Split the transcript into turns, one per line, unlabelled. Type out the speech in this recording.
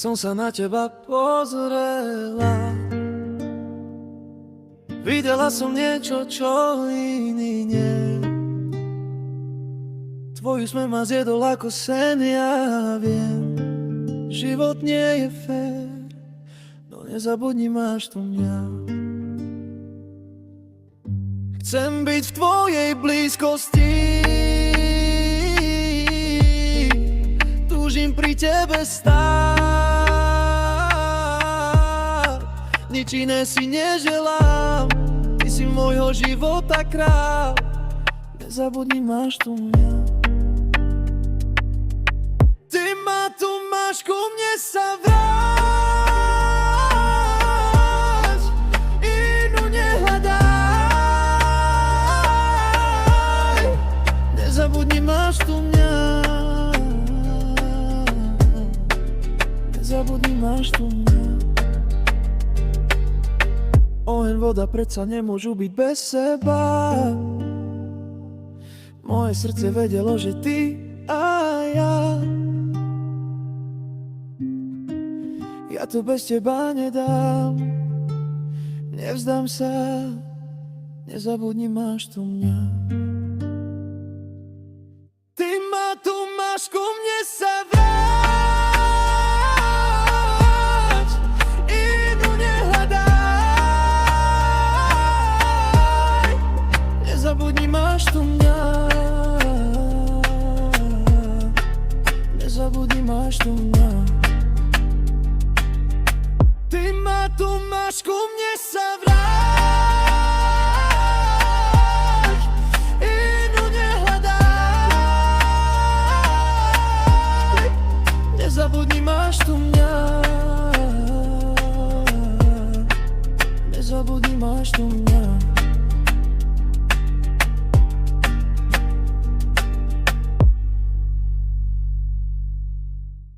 som sa na teba pozrela, videla som niečo, čo iný nie. Tvoj úsmev ma zjedol ako sen, ja viem. Život nie je fér, no nezabudni, máš tu mňa. Chcem byť v tvojej blízkosti, túžim pri tebe stáť, nič iné si neželám, ty si môjho života král, nezabudni, máš tu mňa. Ty ma tu máš, ku mne sa vráť, inú nehľadaj, nezabudni, máš tu mňa. Nezabudni, máš tu mňa. Oheň, voda predsa nemôžu byť bez seba. Moje srdce vedelo, že ty a ja. Ja to bez teba nedám, nevzdám sa, nezabudni, máš tu mňa. Ty ma tu máš, ku mne sa vráť, inú nehľadaj, nezabudni, máš tu mňa. Nezabudni, máš tu mňa. Ty ma tu máš, ku mne sa vráť, inú nehľadaj, nezabudni, máš tu mňa. Nezabudni, máš tu mňa.